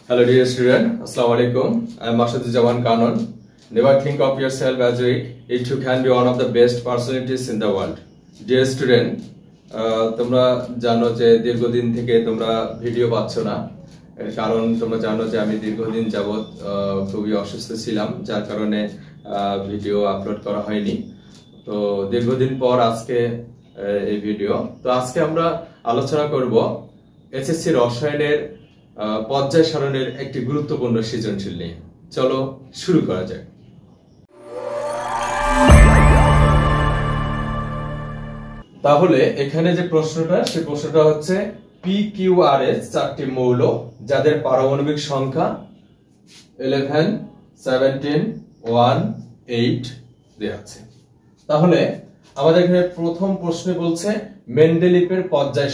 Hello dear student, Assalamu alaikum. I am Mashadujaman Kanon. Never think of yourself as weak if you can be one of the best personalities in the world. Dear student, তোমরা জানো যে দীর্ঘদিন থেকে তোমরা video পাচ্ছ না, কারণ তোমরা জানো যে আমি দীর্ঘদিন যাবত খুবই অসুস্থ ছিলাম, যার কারণে ভিডিও আপলোড করা হয়নি। তো দীর্ঘদিন পর আজকে এই ভিডিও। তো আজকে আমরা আলোচনা করব এসএসসি রসায়নের পর্যায় সারণের একটি গুরুত্বপূর্ণ সৃজনশীল নিয়ে। চলো শুরু করা যাক। তাহলে এখানে যে প্রশ্নটা, সেই প্রশ্নটা হচ্ছে PQRS চারটি মৌল যাদের পারমাণবিক সংখ্যা 11, 17, 1, 8 দেয়া আছে। তাহলে আমাদের এখানে প্রথম প্রশ্নে বলছে মেন্ডেলিভের পর্যায়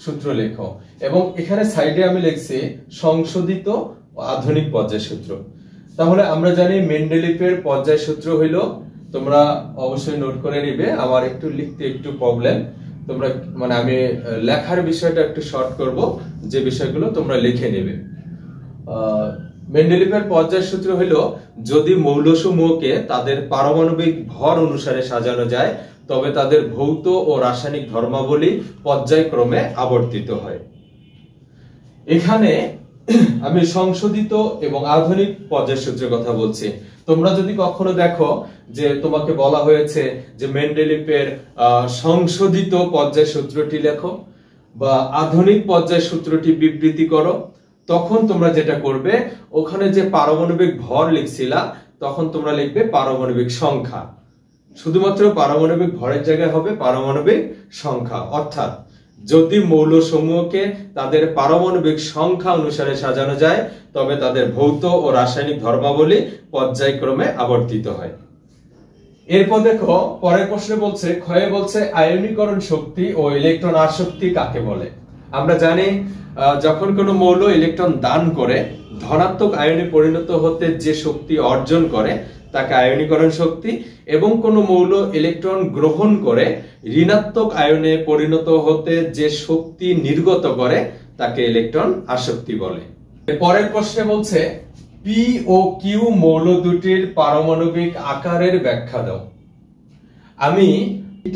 সূত্র লেখো, এবং এখানে সাইডে আমি লিখছি সংশোধিত ও আধুনিক পর্যায় সূত্র। তাহলে আমরা জানি মেন্ডেলিভের পর্যায় সূত্র হইল, তোমরা অবশ্যই নোট করে নিবে, আমার একটু লিখতে একটু প্রবলেম, তোমরা আমি লেখার বিষয়টা একটু শর্ট করব, যে বিষয়গুলো তোমরা লিখে নেবে। মেন্ডেলিভের পর্যায় সূত্র হইল, যদি মৌলসমূহকে তাদের পারমাণবিক ভর অনুসারে সাজানো যায় তবে তাদের ভৌত ও রাসায়নিক ধর্মাবলী পর্যায়ক্রমে আবর্তিত হয়। এখানে আমি সংশোধিত এবং আধুনিক পর্যায় সূত্রের কথা বলছি। তোমরা যদি কখনো দেখো যে তোমাকে বলা হয়েছে যে মেন্ডেলিভের সংশোধিত পর্যায় সূত্রটি লেখো বা আধুনিক পর্যায় সূত্রটি বিবৃতি করো, তখন তোমরা যেটা করবে, ওখানে যে পারমাণবিক ভর লিখছিলা তখন তোমরা লিখবে পারমাণবিক সংখ্যা, শুধুমাত্র পারমাণবিক ভরের জায়গায় হবে পারমাণবিক সংখ্যা। অর্থাৎ যদি মৌলসমূহকে তাদের পারমাণবিক সংখ্যা অনুসারে সাজানো যায় তবে তাদের ভৌত ও রাসায়নিক ধর্মাবলী পর্যায়ক্রমে আবর্তিত হয়। এরপর দেখো পরের প্রশ্নে বলছে, ক্ষয়ে বলছে আয়নীকরণ শক্তি ও ইলেকট্রন আসক্তি কাকে বলে। আমরা জানি যখন কোনো মৌল ইলেকট্রন দান করে ধনাত্মক আয়নে পরিণত হতে যে শক্তি অর্জন করে তাকে আয়নীকরণ শক্তি, এবং কোনো মৌল ইলেকট্রন গ্রহণ করে ঋণাত্মক আয়নে পরিণত হতে যে শক্তি নির্গত করে তাকে ইলেকট্রন আসক্তি বলে। পরের প্রশ্নে বলছে পি ও কিউ মৌল দুটির পারমাণবিক আকারের ব্যাখ্যা দাও। আমি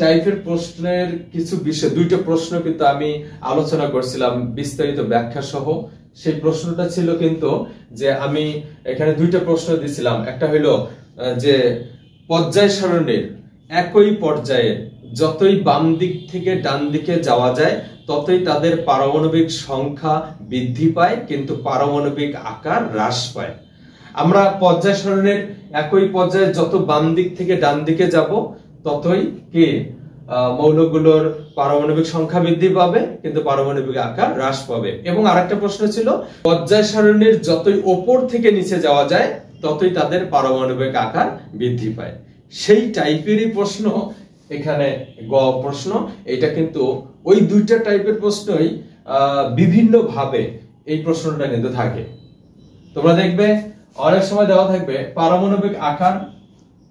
টাইপের প্রশ্নের কিছু বিষয়, দুইটা প্রশ্ন কিন্তু আমি আলোচনা করছিলাম বিস্তারিত ব্যাখ্যা সহ। সেই প্রশ্নটা ছিল কিন্তু যে আমি এখানে দুইটা প্রশ্ন দিছিলাম, একটা হইলো যে পর্যায় সারণীর একই পর্যায়ে যতই বাম দিক থেকে ডান দিকে যাওয়া যায় ততই তাদের পারমাণবিক সংখ্যা বৃদ্ধি পায়, কিন্তু পারমাণবিক আকার হ্রাস পায়। আমরা পর্যায় সারণীর একই পর্যায়ে যত বাম দিক থেকে ডান দিকে যাব ততই কি মৌলগুলোর পারমাণবিক সংখ্যা বৃদ্ধি পাবে, কিন্তু পারমাণবিক আকার হ্রাস পাবে। এবং আরেকটা প্রশ্ন ছিল পর্যায় সারণীর যতই উপর থেকে নিচে যাওয়া যায় ততই তাদের পারমাণবিক আকার বৃদ্ধি পায়। সেই টাইপেরই প্রশ্ন এখানে গ প্রশ্ন। এটা কিন্তু ওই দুইটা টাইপের প্রশ্নই বিভিন্ন ভাবে এই প্রশ্নটা কিন্তু থাকে। তোমরা দেখবে অনেক সময় দেওয়া থাকবে পারমাণবিক আকার,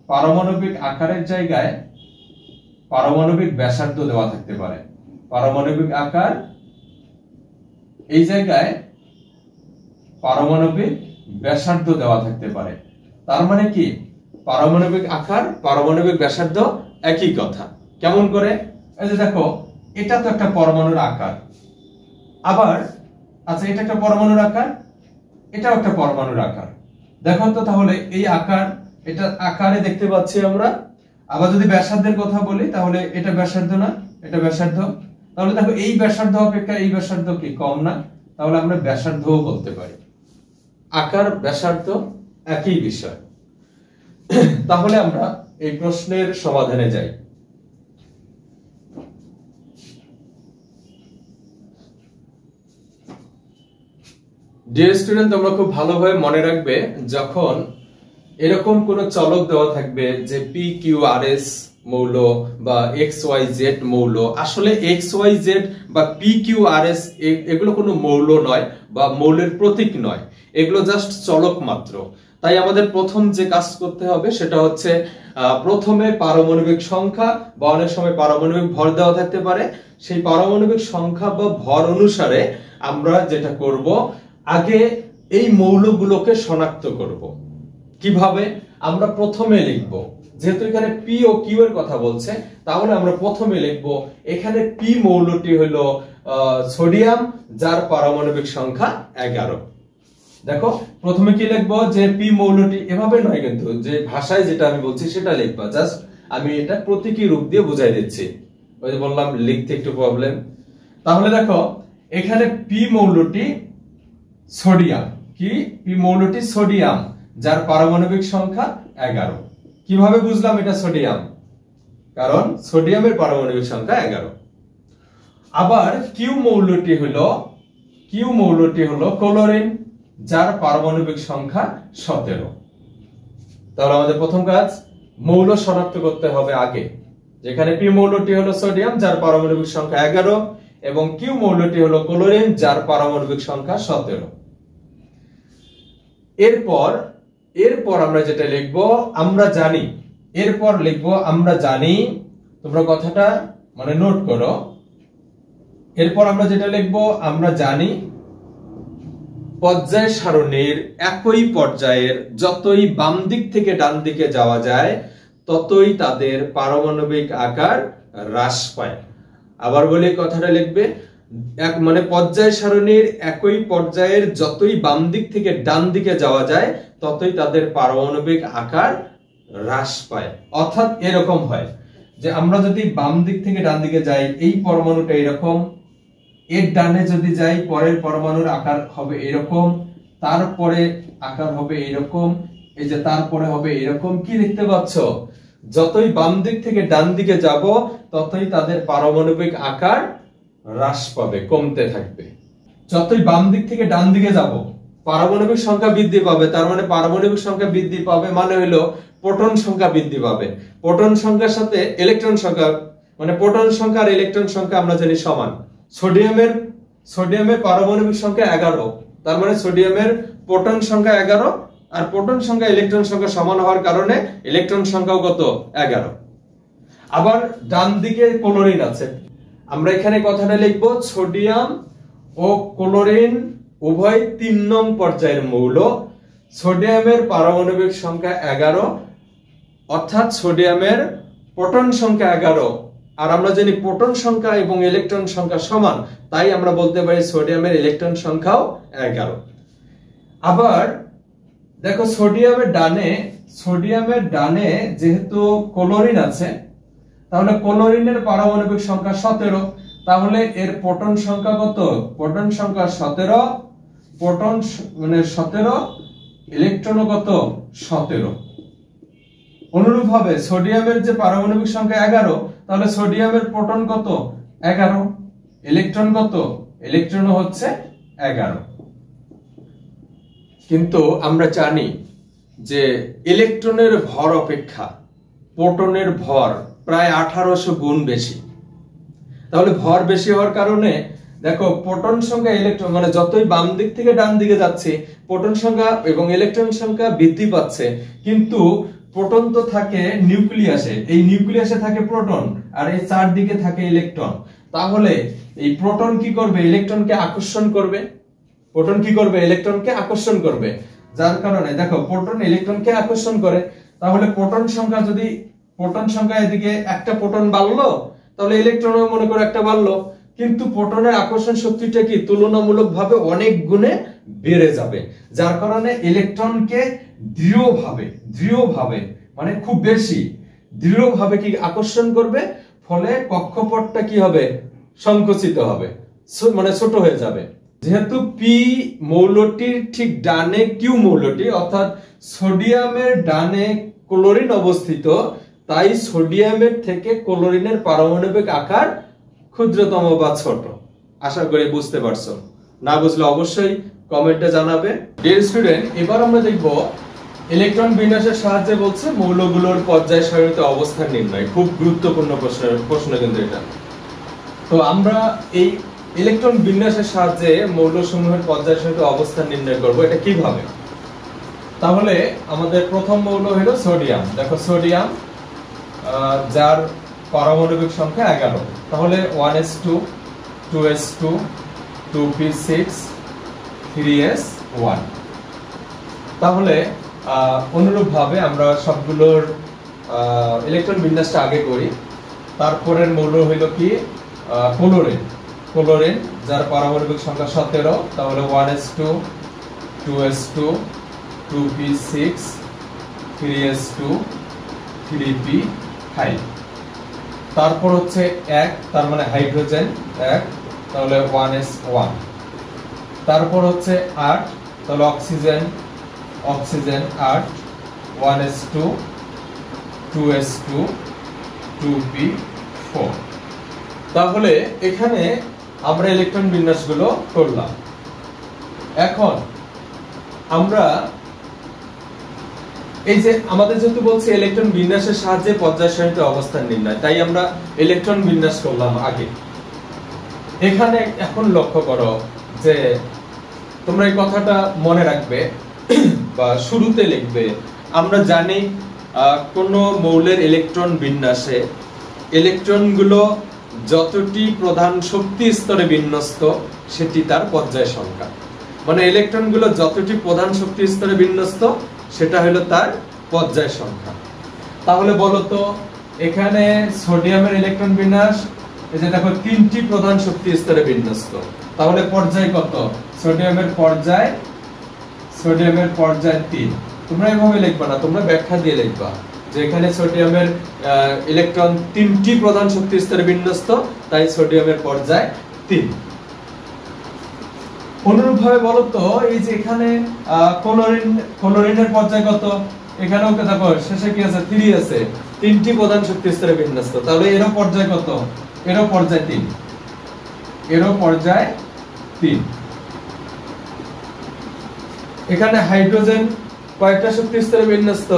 পারমাণবিক আকারের জায়গায় পারমাণবিক ব্যাসার্ধ দেওয়া থাকতে পারে। পারমাণবিক আকার এই জায়গায় পারমাণবিক ব্যাসার্ধ দেওয়া থাকতে পারে। তার মানে কি পারমাণবিক আকার পারমাণবিক ব্যাসার্ধ একই কথা। কেমন করে? এই যে দেখো, এটা তো একটা পরমাণুর আকার, আবার আচ্ছা এটা একটা পরমাণুর আকার, এটাও একটা পরমাণুর আকার। দেখো তো তাহলে এই আকার, এটা আকারে দেখতে পাচ্ছি আমরা। আবার যদি ব্যাসার্ধের কথা বলি তাহলে এটা ব্যাসার্ধ না, এটা ব্যাসার্ধ। তাহলে দেখো এই ব্যাসার্ধ অপেক্ষা এই ব্যাসার্ধ কি কম না? তাহলে আমরা ব্যাসার্ধও বলতে পারি। আকার ব্যাসার্ধ একই বিষয়। তাহলে আমরা এই প্রশ্নের সমাধানে যাই। ডিয়ার স্টুডেন্ট, তোমরা খুব ভালোভাবে মনে রাখবে, যখন এরকম কোন চলক দেওয়া থাকবে যে PQRS মৌল বা XYZ মৌল, আসলে XYZ বা PQRS এগুলো কোনো মৌল নয় বা মৌলের প্রতীক নয়, এগুলো জাস্ট চলক মাত্র। তাই আমাদের প্রথম যে কাজ করতে হবে সেটা হচ্ছে প্রথমে পারমাণবিক সংখ্যা বা অনেক সময় পারমাণবিক ভর দেওয়া থাকতে পারে, সেই পারমাণবিক সংখ্যা বা ভর অনুসারে আমরা যেটা করব আগে এই মৌলগুলোকে শনাক্ত করব। কিভাবে? আমরা প্রথমে লিখব, যেহেতু এখানে পি ও কিউ এর কথা বলছে, তাহলে আমরা প্রথমে লিখব এখানে পি মৌলটি হলো সোডিয়াম, যার পারমাণবিক সংখ্যা 11। দেখো প্রথমে কি লিখবো, যে পি মৌলটি, এভাবে নয় কিন্তু, যে ভাষায় যেটা আমি বলছি সেটা লিখবা, জাস্ট আমি এটা প্রতীকী রূপ দিয়ে বুঝাই দিচ্ছি। ওই যে বললাম লিখতে একটু প্রবলেম। তাহলে দেখো এখানে পি মৌলটি সোডিয়াম, কি পি মৌলটি সোডিয়াম, যার পারমাণবিক সংখ্যা 11। কিভাবে বুঝলাম এটা সোডিয়াম? কারণ সোডিয়ামের পারমাণবিক সংখ্যা 11। আবার কিউ মৌলটি হলো ক্লোরিন, যার পারমাণবিক সংখ্যা 17। তাহলে আমাদের প্রথম কাজ মৌল শনাক্ত করতে হবে আগে, যেখানে পি মৌলটি হলো সোডিয়াম, যার পারমাণবিক সংখ্যা 11, এবং কিউ মৌলটি হলো ক্লোরিন, যার পারমাণবিক সংখ্যা 17। এরপর আমরা যেটা লিখব, আমরা জানি, তোমরা কথাটা মানে নোট করো। এরপর আমরা যেটা লিখব, আমরা জানি পর্যায় সারণীর একই পর্যায়ের যতই বাম দিক থেকে ডান দিকে যাওয়া যায় ততই তাদের পারমাণবিক আকার হ্রাস পায়। আবার বলি, কথাটা লিখবে, মানে পর্যায় সারণীর একই পর্যায়ের যতই বাম দিক থেকে ডান দিকে যাওয়া যায় ততই তাদের পারমাণবিক আকার হ্রাস পায়। অর্থাৎ এরকম হয় যে আমরা যদি বাম দিক থেকে ডান দিকে যাই, এই পরমাণুটা এরকম, এর ডানে যদি যাই পরের পরমাণুর আকার হবে এরকম, তারপরে আকার হবে এরকম, এই যে তারপরে হবে এরকম। কি দেখতে পাচ্ছ? যতই বাম দিক থেকে ডান দিকে যাব ততই তাদের পারমাণবিক আকার হ্রাস পাবে, কমতে থাকবে। যতই বাম দিক থেকে ডান দিকে যাব পারমাণবিক সংখ্যা বৃদ্ধি পাবে, তার মানে পারমাণবিক সংখ্যা বৃদ্ধি পাবে মানে হলো প্রোটন সংখ্যা বৃদ্ধি পাবে। প্রোটন সংখ্যার সাথে ইলেকট্রন সংখ্যা, মানে প্রোটন সংখ্যা আর ইলেকট্রন সংখ্যা আমরা জানি সমান। সোডিয়ামের পারমাণবিক সংখ্যা 11, তার মানে সোডিয়ামের প্রোটন সংখ্যা 11, আর প্রোটন সংখ্যা ইলেকট্রন সংখ্যা সমান হওয়ার কারণে ইলেকট্রন সংখ্যাও কত? 11। আবার ডান দিকে ক্লোরিন আছে, আমরা এখানে কথাটা লিখব সোডিয়াম ও ক্লোরিন উভয় 3 নং পর্যায়ের মৌল। সোডিয়ামের পারমাণবিক সংখ্যা 11, অর্থাৎ সোডিয়ামের প্রোটন সংখ্যা 11, আর আমরা জানি প্রোটন সংখ্যা এবং ইলেকট্রন সংখ্যা সমান, তাই আমরা বলতে পারি সোডিয়ামের ইলেকট্রন সংখ্যাও 11। আবার দেখো সোডিয়ামের ডানে যেহেতু ক্লোরিন আছে, তাহলে ক্লোরিনের পারমাণবিক সংখ্যা 17, তাহলে এর প্রোটন সংখ্যা কত? প্রোটন সংখ্যা 17, প্রোটন মানে 17, ইলেকট্রন কত? 17। অনুরূপভাবে সোডিয়ামের যে পারমাণবিক সংখ্যা 11, তাহলে সোডিয়ামের প্রোটন কত? 11, ইলেকট্রন কত? ইলেকট্রন হচ্ছে 11। কিন্তু আমরা জানি যে ইলেকট্রনের ভর অপেক্ষা প্রোটনের ভর প্রায় 1800 গুণ বেশি। তাহলে ভর বেশি হওয়ার কারণে দেখো প্রোটন সংখ্যা ইলেকট্রন, মানে যতই বাম দিক থেকে ডান দিকে যাচ্ছে প্রোটন সংখ্যা এবং ইলেকট্রন সংখ্যা বৃদ্ধি পাচ্ছে, কিন্তু প্রোটন তো থাকে নিউক্লিয়াসে, এই নিউক্লিয়াসে থাকে প্রোটন, আর এই চারদিকে থাকে ইলেকট্রন। তাহলে এই প্রোটন কি করবে? ইলেকট্রনকে আকর্ষণ করবে। প্রোটন কি করবে? ইলেকট্রনকে আকর্ষণ করবে। যার কারণে দেখো প্রোটন ইলেকট্রনকে আকর্ষণ করে, তাহলে প্রোটন সংখ্যা এদিকে একটা প্রোটন বাড়লো, তাহলে ইলেকট্রনও মনে করো একটা বাড়লো, কিন্তু প্রোটনের আকর্ষণ শক্তিটা কি তুলনামূলকভাবে অনেক গুণে বেড়ে যাবে। যার কারণে ইলেকট্রনকে দৃঢ়ভাবে মানে খুব বেশি দৃঢ়ভাবে কি আকর্ষণ করবে, ফলে কক্ষপথটা কি হবে? সংকুচিত হবে, মানে ছোট হয়ে যাবে। যেহেতু পি মৌলটির ঠিক ডানে কিউ মৌলটি, অর্থাৎ সোডিয়ামের ডানে ক্লোরিন অবস্থিত, তাই সোডিয়ামের থেকে ক্লোরিনের পারমাণবিক আকার ক্ষুদ্রতম বা ছোট। আশা করি বুঝতে পারছো। না বুঝলে অবশ্যই কমেন্টে জানাবে। ডিয়ার স্টুডেন্ট, এবার আমরা দেখব ইলেকট্রন বিন্যাসের সাহায্যে বলছে মৌলগুলোর পর্যায় সারণীতে অবস্থান নির্ণয়। খুব গুরুত্বপূর্ণ প্রশ্ন কিন্তু এটা। তো আমরা এই ইলেকট্রন বিন্যাসের সাহায্যে মৌলসমূহের পর্যায় সারণীতে অবস্থান নির্ণয় করব। এটা কিভাবে? তাহলে আমাদের প্রথম মৌল হলো সোডিয়াম। দেখো সোডিয়াম, যার পারমাণবিক সংখ্যা 11, তাহলে 1s2 2s2 2p6 3s1। তাহলে অনুরূপভাবে আমরা সবগুলোর ইলেকট্রন বিন্যাসটা আগে করি। তারপরের মৌল হইল কি ক্লোরিন। ক্লোরিন যার পারমাণবিক সংখ্যা 17, তাহলে 1s2 2s2 2p6 3s2 3p5। তারপর হচ্ছে 1, তার মানে হাইড্রোজেন 1, তাহলে 1s1। তারপর হচ্ছে 8, তাহলে অক্সিজেন 8 1s2 2s2 2p4। তাহলে এখানে আমরা ইলেকট্রন বিন্যাসগুলো করলাম। এখন আমরা এই যে আমাদের যেহেতু বলছে ইলেকট্রন বিন্যাসের সাহায্যে পর্যায় সারণীতে অবস্থান নির্ণয়, তাই আমরা ইলেকট্রন বিন্যাস করলাম আগে। এখানে এখন লক্ষ্য করো যে তোমরা এই কথাটা মনে রাখবে বা শুরুতে লিখবে। আমরা জানি কোন মৌলের ইলেকট্রন বিন্যাসে ইলেকট্রনগুলো যতটি প্রধান শক্তি স্তরে বিন্যস্ত সেটি তার পর্যায় সংখ্যা। মানে ইলেকট্রনগুলো যতটি প্রধান শক্তি স্তরে বিন্যস্ত সেটা হলো তার পর্যায় সংখ্যা। তাহলে বলো তো এখানে সোডিয়ামের ইলেকট্রন বিন্যাস, এই যে দেখো 3টি প্রধান শক্তি স্তরে বিন্যস্ত, তাহলে পর্যায় কত? সোডিয়ামের পর্যায় 3। তোমরা এভাবে লিখবা না, তোমরা ব্যাখ্যা দিয়ে লিখবা যে এখানে সোডিয়ামের ইলেকট্রন 3টি প্রধান শক্তি স্তরে বিন্যস্ত, তাই সোডিয়ামের পর্যায় 3। অনুরূপভাবে বলো তো এই যে এখানে ক্লোরিনের পর্যায় কত? এখানেও দেখো শেষে কি আছে? 3 আছে, 3টি প্রধান শক্তি স্তরে বিন্যস্ত, তাহলে এরও পর্যায় কত? এরও পর্যায় 3। এখানে হাইড্রোজেন কয়টা শক্তি স্তরে বিন্যস্ত?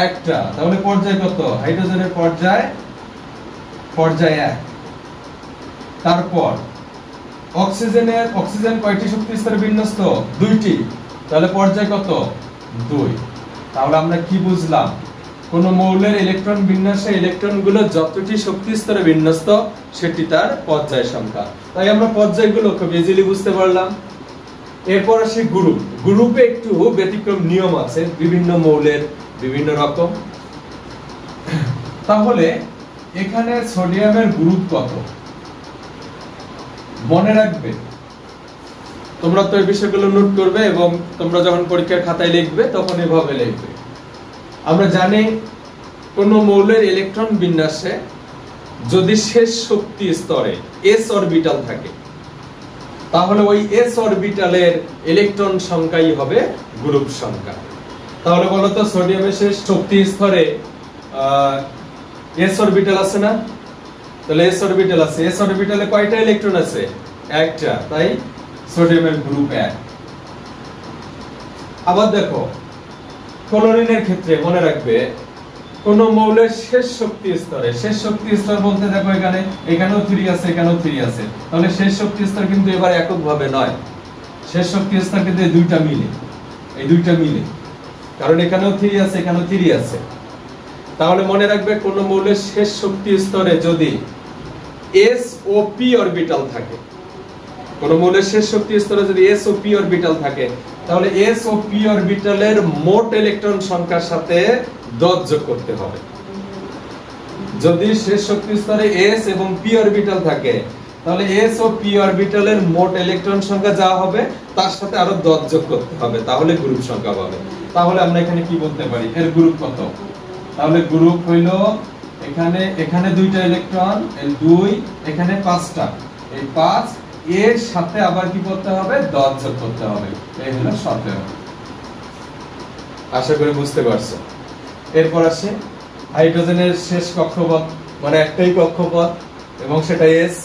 একটা, তাহলে পর্যায় কত? হাইড্রোজেনের পর্যায় 1। তারপর অক্সিজেন কয়টি শক্তি স্তরে বিন্যস্ত? 2টি, তাহলে পর্যায় কত? 2। তাহলে আমরা কি বুঝলাম? কোন মৌলের ইলেকট্রন বিন্যাসে ইলেকট্রনগুলো যতটি শক্তি স্তরে বিন্যস্ত সেটি তার পর্যায় সংখ্যা। তাই আমরা পর্যায়গুলো খুব ইজিলি বুঝতে পারলাম। এরপর আসি গ্রুপে একটু ব্যতিক্রম নিয়ম আছে, বিভিন্ন মৌলের বিভিন্ন রকম। তাহলে এখানে সোডিয়ামের গ্রুপ কত? মনে রাখবে, তোমরা তো এই বিষয়গুলো নোট করবে এবং তোমরা যখন পরীক্ষার খাতায় লিখবে তখন এভাবে লিখবে। আমরা জানি কোন মৌলের ইলেকট্রন বিন্যাসে যদি শেষ শক্তি স্তরে s অরবিটাল থাকে তাহলে ওই s অরবিটালের ইলেকট্রন সংখ্যাই হবে গ্রুপ সংখ্যা। তাহলে বলো তো সোডিয়ামের শেষ শক্তি স্তরে s অরবিটাল আছে না? তাহলে s অরবিটাল আছে, s অরবিটালে কয়টা ইলেকট্রন আছে? একটা, তাই সোডিয়ামের গ্রুপ 1। আবার দেখো ক্লোরিনের ক্ষেত্রে মনে রাখবে কোন মৌলের শেষ শক্তি স্তর বলতে দেখো এখানেও 3 আছে, এখানেও 3 আছে, তাহলে শেষ শক্তি স্তর কিন্তু এবার এককভাবে নয়, শেষ শক্তি স্তর কিন্তু এই দুইটা মিলে, কারণ এখানেও 3 আছে, এখানেও 3 আছে। তাহলে মনে রাখবে কোন মৌলের শেষ শক্তি স্তরে যদি s ও p অরবিটাল থাকে, কোন মৌলের শেষ শক্তি স্তরে যদি s ও p অরবিটাল থাকে তাহলে s ও p অরবিটালের মোট ইলেকট্রন সংখ্যার সাথে 10 যোগ করতে হবে। যদি শেষ শক্তি স্তরে s এবং p অরবিটাল থাকে তাহলে s ও p অরবিটালের মোট ইলেকট্রন সংখ্যা যা হবে তার সাথে আরো 10 যোগ করতে হবে, তাহলে গ্রুপ সংখ্যা পাবে। তাহলে আমরা এখানে কি বলতে পারি? এর গ্রুপ কত? তাহলে গ্রুপ হইল এখানে 2টা ইলেকট্রন, এই 2, এখানে 5টা, এই 5 এর সাথে আবার কি করতে হবে? 10 যোগ করতে হবে, এই হলো 17। আশা করি বুঝতে পারছো। এরপর আসে হাইড্রোজেনের শেষ কক্ষপথ, মানে একটাই কক্ষপথ এবং সেটা s,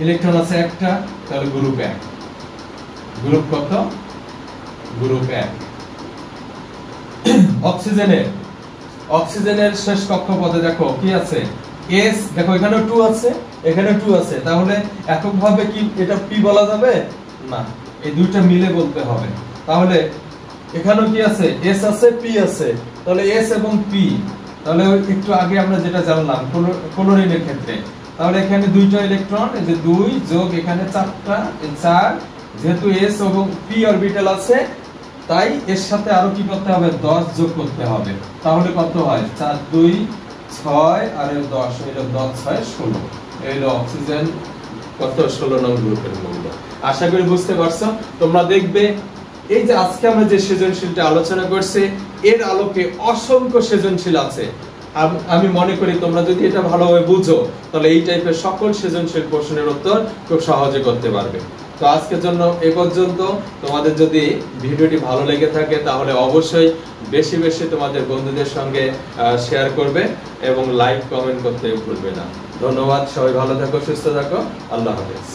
ইলেকট্রন আছে একটা, তাহলে গ্রুপ 1। গ্রুপ কত? গ্রুপ 1। অক্সিজেনের শেষ কক্ষপথে দেখো কি আছে? s, দেখো এখানেও 2 আছে, এখানে 2 আছে, তাহলে এককভাবে কি এটা p বলা যাবে না, এই দুইটা মিলে বলতে হবে। তাহলে এখানেও কি আছে? s আছে, p আছে, তাহলে s এবং p, তাহলে একটু আগে আমরা যেটা জানলাম ক্লোরিনের ক্ষেত্রে, তাহলে এখানে 2টা ইলেকট্রন, এই যে 2 যোগ এখানে 4টা, এই 4 যেহেতু s এবং p অরবিটাল আছে তাই এর সাথে আরো কি করতে হবে 10 যোগ করতে হবে, তাহলে কত হয় 4 2 6 আর 10 হলো 10 6 16, এই হলো অক্সিজেন কত 16 নং গ্রুপের মৌল। আশা করি বুঝতে পারছো। তোমরা দেখবে এই যে আজকে আমরা যে সৃজনশীলটা আলোচনা করছি এর আলোকে অসংখ্য সৃজনশীল আছে। আমি মনে করি তোমরা যদি এটা ভালোভাবে বুঝো তাহলে এই টাইপের সকল সৃজনশীল প্রশ্নের উত্তর খুব সহজে করতে পারবে। তো আজকের জন্য এই পর্যন্ত। তোমাদের যদি ভিডিওটি ভালো লেগে থাকে তাহলে অবশ্যই বেশি বেশি তোমাদের বন্ধুদের সঙ্গে শেয়ার করবে এবং লাইক কমেন্ট করতে ভুলবে না। ধন্যবাদ, সবাই ভালো থাকো, সুস্থ থাকো, আল্লাহ হাফেজ।